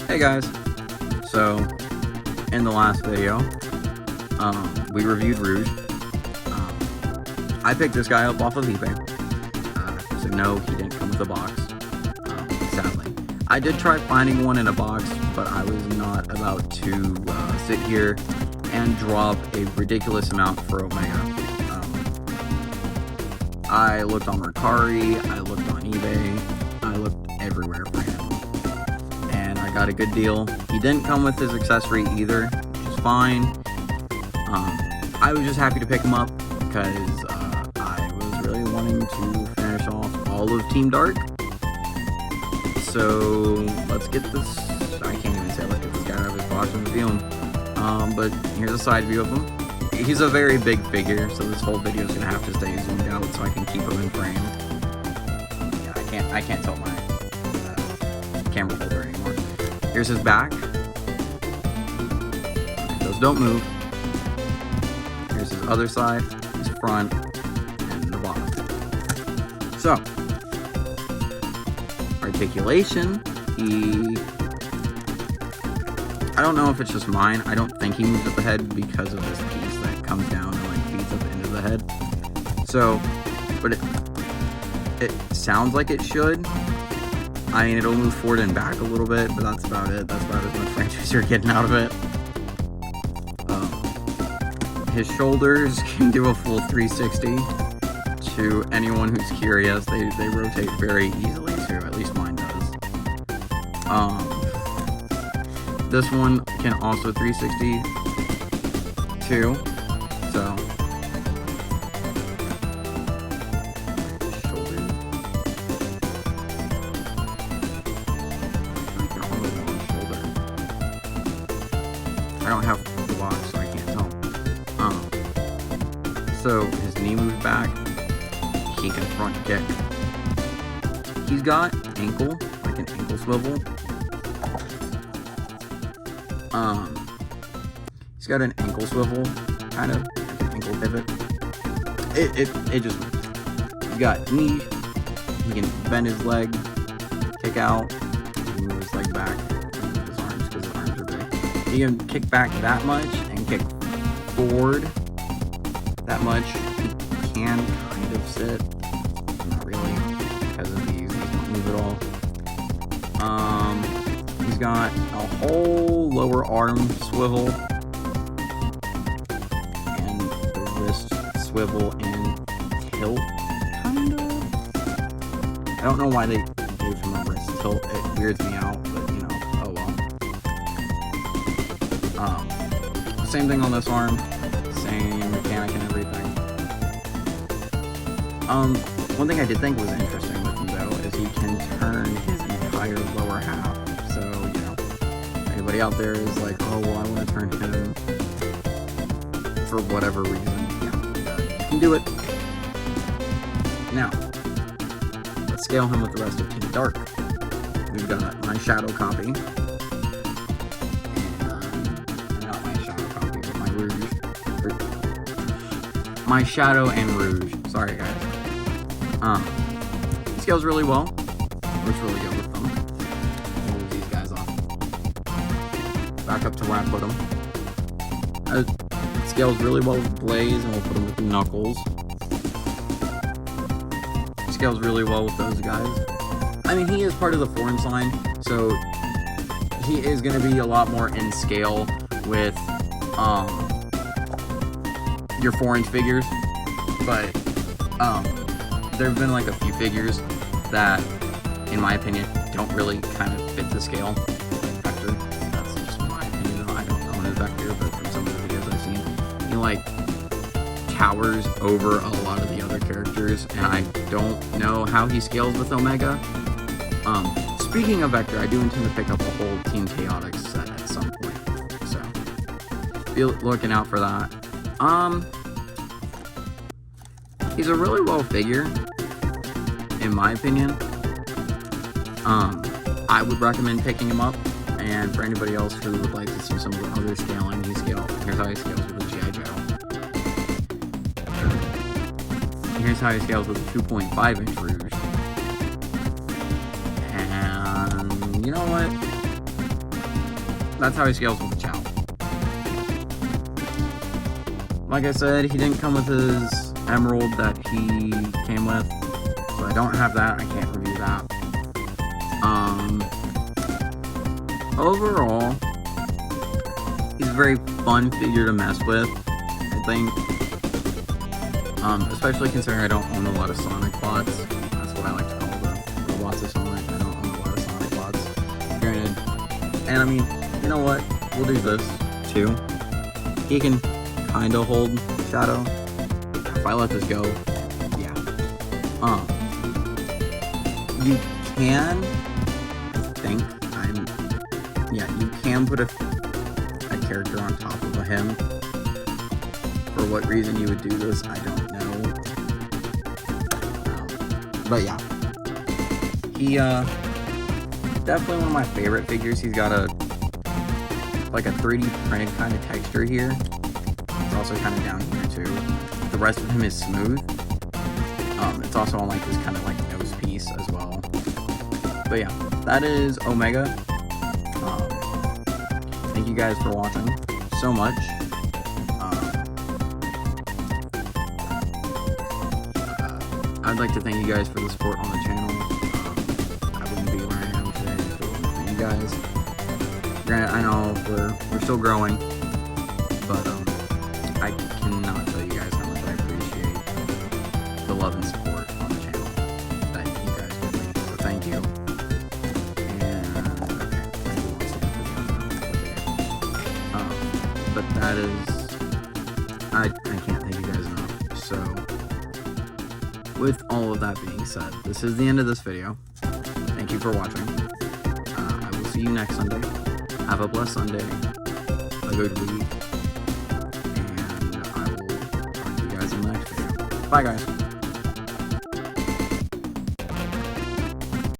Hey guys, so in the last video, we reviewed Rouge. I picked this guy up off of eBay, so no, he didn't come with a box, sadly. I did try finding one in a box, but I was not about to sit here and drop a ridiculous amount for Omega. I looked on Mercari, I looked on eBay, I looked everywhere for him. And I got a good deal. He didn't come with his accessory either, which is fine. I was just happy to pick him up because I was really wanting to finish off all of Team Dark. So let's get this. I can't even say let's get this guy out of his box and review him. But here's a side view of him. He's a very big figure, so this whole video is gonna have to stay zoomed out so I can keep him in frame. Yeah, I can't tilt my camera holder anymore. Here's his back. Those don't move. Here's his other side, his front, and the bottom. So, articulation, I don't know if it's just mine. I don't think he moves up the head because of this piece that comes down and like feeds up into the head. So, but it sounds like it should. I mean, it'll move forward and back a little bit, but that's about it. That's about as much franchise you're getting out of it. His shoulders can do a full 360. To anyone who's curious, they rotate very easily too. At least mine does. This one can also 360 too. So I don't have the box, so I can't tell. So his knee moves back. He can front kick. He's got ankle, like an ankle swivel. He's got an ankle swivel, kind of, like an ankle pivot. It just moves. He's got knee. He can bend his leg, kick out. He can move his leg back. Move his arms because his arms are big. He can kick back that much and kick forward that much. He can kind of sit. Not really, because of these don't move at all. He's got a whole lower arm swivel and the wrist swivel and tilt, kind of. I don't know why they gave him a wrist tilt. It weirds me out, but you know, oh well. Same thing on this arm, same mechanic and everything. One thing I did think was interesting with him though is he can turn his entire lower half. So, you know, anybody out there is like, oh well, I want to turn him for whatever reason. Yeah, you can do it. Now, let's scale him with the rest of Team Dark. We've got my shadow copy. Not my shadow copy, but my Rouge. My shadow and Rouge. Sorry guys. He scales really well. Works really good with them. We'll move these guys off. Back up to where I put them. It scales really well with Blaze, and we'll put them with Knuckles. He scales really well with those guys. I mean, he is part of the 4-inch line, so he is going to be a lot more in scale with your 4-inch figures, but there have been like a few figures that, in my opinion, don't really kind of fit the scale. Vector, that's just my opinion though. I don't own a Vector, but from some of the videos I've seen, he like towers over a lot of the other characters, and I don't know how he scales with Omega. Speaking of Vector, I do intend to pick up a whole Team Chaotix set at some point, so be looking out for that. He's a really well figure, in my opinion. I would recommend picking him up, and for anybody else who would like to see some of the other scaling, here's how he scales with a G.I. Joe. Here's how he scales with a 2.5-inch Rouge. And you know what? that's how he scales with the chow. Like I said, he didn't come with his emerald that he came with, so I don't have that. I can't review that. Overall, he's a very fun figure to mess with, I think. Especially considering I don't own a lot of Sonic bots. That's what I like to call the robots of Sonic. I don't own a lot of Sonic bots. Granted. And I mean, you know what? We'll do this, too. He can kind of hold Shadow. If I let this go, yeah. You can, I think, you can put a character on top of him. For what reason you would do this, I don't know. But yeah. He, definitely one of my favorite figures. He's got a 3D printed kind of texture here. It's also kind of down here too. The rest of him is smooth. It's also on like this kind of like nose piece as well. But yeah, that is Omega. Thank you guys for watching so much. I'd like to thank you guys for the support on the channel. I wouldn't be where I am today if it wasn't for you guys. Granted, I know we're still growing, but I cannot tell you guys how much I appreciate the love and support on the channel that you guys give me. So thank you. And but that is, I can't thank you guys enough. So with all of that being said, this is the end of this video. Thank you for watching. I will see you next Sunday. Have a blessed Sunday, a good week, and I will talk to you guys in the next video. Bye, guys.